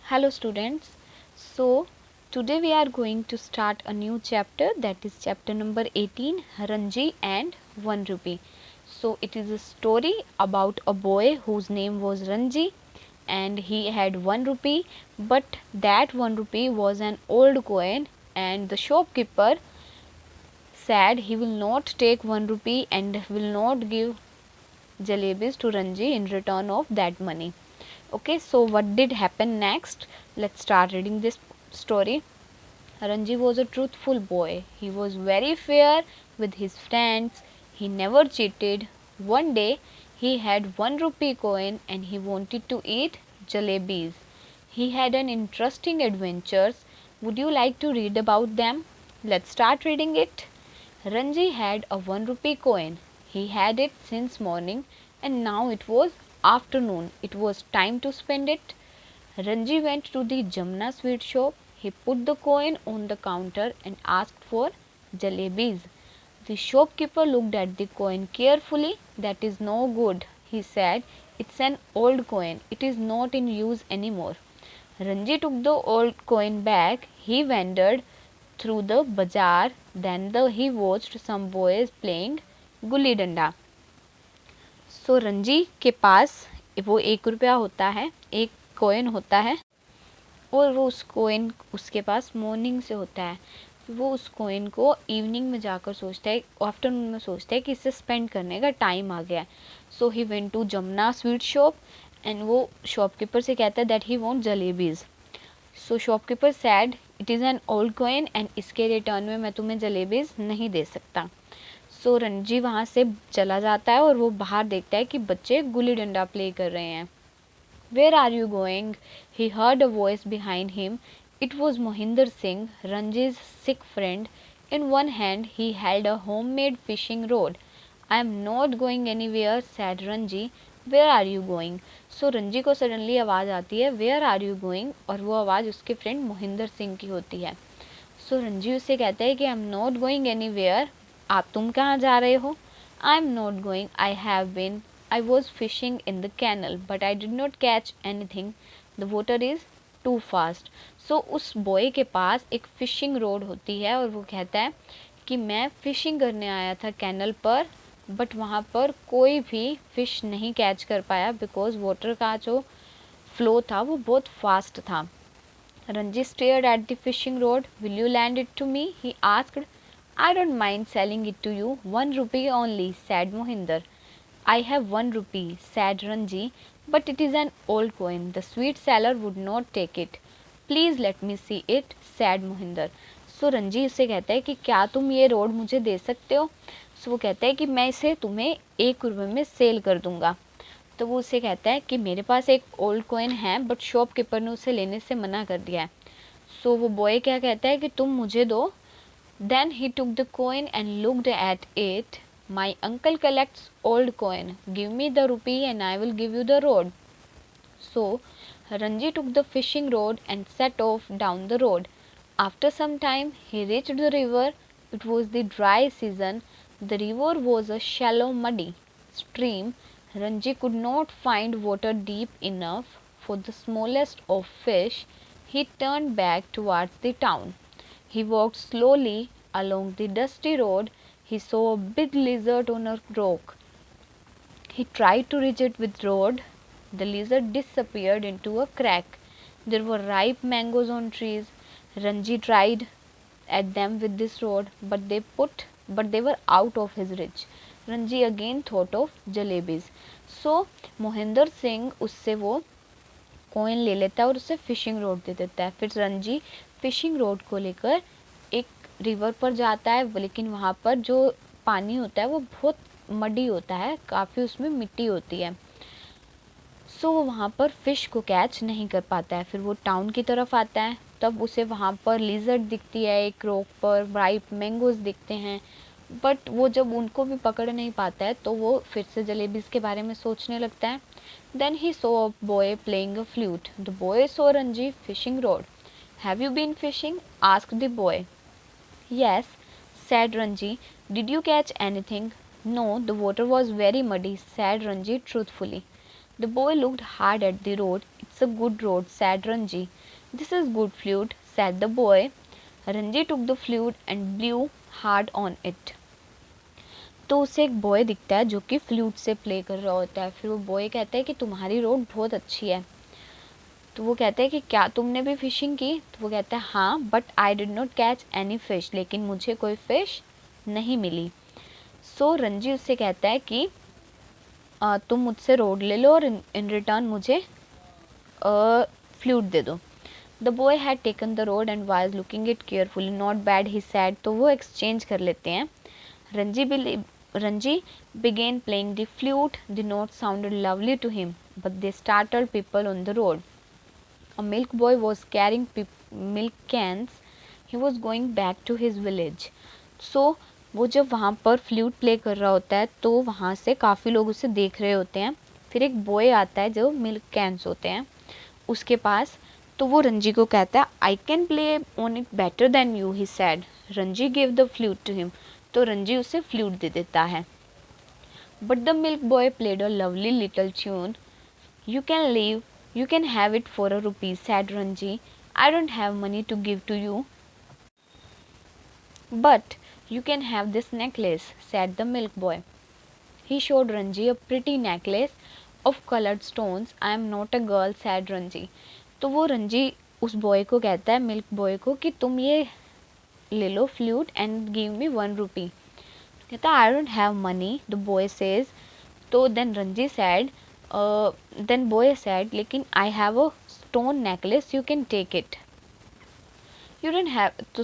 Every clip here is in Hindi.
Hello students. So today we are going to start a new chapter, that is chapter number 18, Ranji and 1 rupee. So it is a story about a boy whose name was Ranji and he had 1 rupee, but that 1 rupee was an old coin and the shopkeeper said he will not take 1 rupee and will not give jalebis to Ranji in return of that money. Okay, so what did happen next? Let's start reading this story. Ranji was a truthful boy. He was very fair with his friends. He never cheated. One day he had 1 rupee coin and he wanted to eat jalebis. He had an interesting adventures. Would you like to read about them? Let's start reading it. Ranji had a 1 rupee coin. He had it since morning and now it was afternoon. It was time to spend it. Ranji went to the Jamna sweet shop. He put the coin on the counter and asked for jalebis. The shopkeeper looked at the coin carefully. That is no good, he said. It's an old coin. It is not in use anymore. Ranji took the old coin back. He wandered through the bazaar. Then he watched some boys playing gulli danda. सो रंजी के पास वो 1 रुपया होता है, एक कॉइन होता है और वो उस कॉइन उसके पास मॉर्निंग से होता है. वो उस कॉइन को इवनिंग में जाकर सोचता है, आफ्टरनून में सोचता है कि इसे स्पेंड करने का टाइम आ गया. So he went to Jamuna sweet shop and वो शॉपकीपर से कहता है that he want jalebis. So shopkeeper said it is an old coin and इसके रिटर्न में मैं तुम्हें जलेबीज नहीं दे सकता. सो रंजी वहाँ से चला जाता है और वो बाहर देखता है कि बच्चे गुल्ली डंडा प्ले कर रहे हैं. Where are you going? He heard a voice behind him. It was Mohinder Singh, Ranji's sick friend. In one hand he held a home made fishing rod. I am not going anywhere, said Ranji. Where are you going? So Ranji को सडनली आवाज़ आती है वेयर आर यू गोइंग और वो आवाज़ उसके फ्रेंड मोहिंदर सिंह की होती है. सो रंजी उससे कहता है कि I am not going anywhere. तुम कहाँ जा रहे हो? I am not going, I have been. I was fishing in the canal but I did not catch anything. The water is too fast. So उस बॉय के पास एक फिशिंग रोड होती है और वो कहता है कि मैं फ़िशिंग करने आया था कैनल पर बट वहाँ पर कोई भी फ़िश नहीं कैच कर पाया बिकॉज वाटर का जो फ्लो था वो बहुत फास्ट था. Ranji stared at the fishing rod. Will you lend it to me? He asked. I don't mind selling it to you. 1 rupee only, said Mohinder. I have 1 rupee, said Ranji, but it is an old coin. The sweet seller would not take it. Please let me see it, said Mohinder. सो रंजी उससे कहता है कि क्या तुम ये रोड मुझे दे सकते हो? सो वो कहता है कि मैं इसे तुम्हें 1 रुपये में सेल कर दूंगा. तो वो उससे कहता है कि मेरे पास एक ओल्ड कॉइन है बट शॉपकीपर ने उसे लेने से मना कर दिया है. सो वो बॉय क्या कहता है कि तुम मुझे दो. Then he took the coin and looked at it. My uncle collects old coin. Give me the rupee and I will give you the rod. So Ranji took the fishing rod and set off down the road. After some time he reached the river. It was the dry season. The river was a shallow muddy stream. Ranji could not find water deep enough for the smallest of fish. He turned back towards the town. He walked slowly along the dusty road. He saw a big lizard on a rock. He tried to reach it with rod. The lizard disappeared into a crack. There were ripe mangoes on trees. Ranji tried at them with this rod, but they were out of his reach. Ranji again thought of jalebis. So Mohinder Singh उससे वो कॉइन ले लेता है और उसे फिशिंग रोड दे देता है. फिर रंजी फिशिंग रोड को लेकर एक रिवर पर जाता है, लेकिन वहाँ पर जो पानी होता है वो बहुत मडी होता है, काफ़ी उसमें मिट्टी होती है. सो वो वहाँ पर फ़िश को कैच नहीं कर पाता है. फिर वो टाउन की तरफ आता है, तब उसे वहाँ पर लिजर्ड दिखती है, एक रॉक पर राइप मैंगोज़ दिखते हैं, बट वो जब उनको भी पकड़ नहीं पाता है तो वो फिर से जलेबीज़ के बारे में सोचने लगता है. Then he saw a boy playing a flute. The boy saw Ranji fishing rod. Have you been fishing? Asked the boy. Yes, said Ranji. Did you catch anything? No, the water was very muddy, said Ranji truthfully. The boy looked hard at the road. It That's a good road, said Ranji. This is good flute, said the boy. Ranji took the flute and blew hard on it. तो उसे एक बॉय दिखता है जो कि फ्लूट से प्ले कर रहा होता है. फिर वो बॉय कहता है कि तुम्हारी रोड बहुत अच्छी है. तो वो कहता है कि क्या तुमने भी फिशिंग की. तो वो कहता है हाँ, but I did not catch any fish. लेकिन मुझे कोई फिश नहीं मिली. सो रंजी उससे कहता है कि तुम मुझसे रोड ले लो और इन रिटर्न मुझे फ्लूट दे दो. The boy had taken the road and was looking it carefully. Not bad, he sad. तो वो एक्सचेंज कर लेते हैं. Ranji began playing the flute. The notes sounded lovely to him, but they startled people on the road. A milk boy was carrying milk cans. He was going back to his village. So वो जब वहाँ पर फ्लूट प्ले कर रहा होता है तो वहाँ से काफ़ी लोग उसे देख रहे होते हैं. फिर एक बॉय आता है जो मिल्क कैंस होते हैं उसके पास. तो वो रंजी को कहता है I can play on it better than you, he said. Ranji give the flute to him. तो रंजी उसे फ्लूट दे देता है. But the milk boy played a lovely little tune. You can leave, you can have it for ₹1, said Ranji. I don't have money to give to you, but you can have this necklace, said the milk boy. He showed Ranji a pretty necklace of colored stones. I am not a girl, said Ranji. तो वो रंजी उस बॉय को कहता है, मिल्क बॉय को, कि तुम ये ले लो फ्लूट एंड गिव मी ₹1. कहता है I don't have money, the boy says. तो then Ranji said, then boy said, लेकिन I have a stone necklace, you can take it. You don't have. तो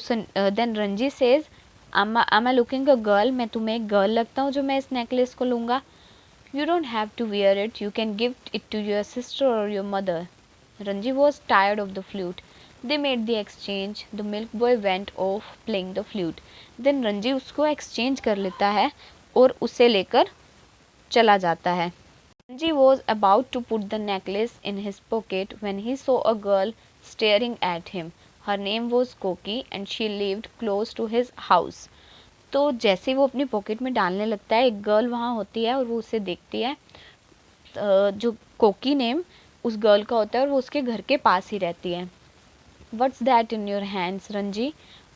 then Ranji says, am I looking a girl? मैं तुम्हें एक गर्ल लगता हूँ जो मैं इस नेकलेस को लूँगा. You don't have to wear it. You can give it to your sister or your mother. Ranji was tired of the flute. They made the exchange. The milk boy went off playing the flute. Then Ranji उसको exchange कर लेता है और उसे लेकर चला जाता है. Ranji was about to put the necklace in his pocket when he saw a girl staring at him. Her name was Koki and she lived close to his house. तो जैसे वो अपनी पॉकेट में डालने लगता है, एक गर्ल वहाँ होती है और वो उसे देखती है. जो कोकी नेम उस गर्ल का होता है और वो उसके घर के पास ही रहती है. What's that in your hands, Ranji?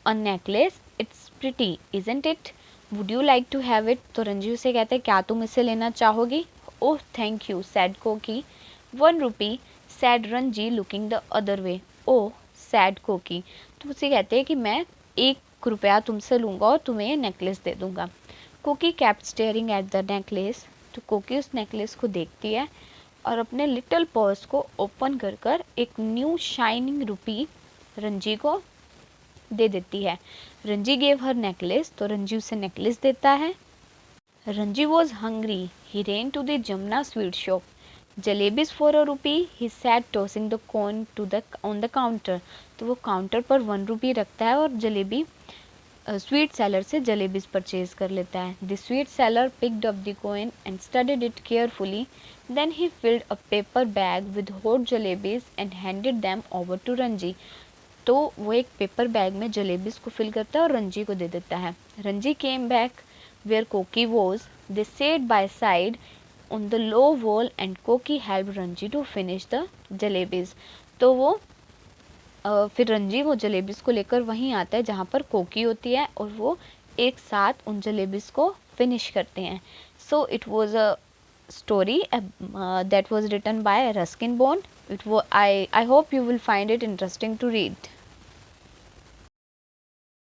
A necklace. It's pretty, isn't it? Would you like to have it? तो रंजी उसे कहता है क्या तुम इसे लेना चाहोगी? Oh, thank you, said Koki. ₹1, said Ranji, looking the other way. Oh, sad कोकी. तो उसे कहते हैं कि मैं ₹1 तुमसे लूँगा और तुम्हें ये नेकलेस दे दूँगा. कोकी kept staring at the necklace. तो कोकी उस नेकलेस को देखती है और अपने लिटिल पर्स को ओपन कर कर एक न्यू शाइनिंग ₹1 रंजी को दे देती है. Ranji gave her necklace. तो रंजी उसे नेकलेस देता है. Ranji was hungry. He ran to the Jamuna sweet shop. Jalebis for ₹1. He sat tossing the coin on the counter. तो वो काउंटर पर ₹1 रखता है और जलेबी स्वीट सेलर से जलेबीज परचेज कर लेता है. The sweet seller picked up the coin and studied it carefully. Then he filled a paper bag with hot jalebis and handed them over to Ranji. तो वो एक पेपर बैग में जलेबीज को फिल करता है और रंजी को दे देता है. Ranji came back where Koki was. They sat by side on the low wall and Koki helped Ranji to finish the jalebis. तो वो फिर रंजी वो जलेबीज को लेकर वहीं आता है जहाँ पर कोकी होती है और वो एक साथ उन जलेबीज को फिनिश करते हैं. So it was a story that was written by Ruskin Bond. I hope you will find it interesting to read.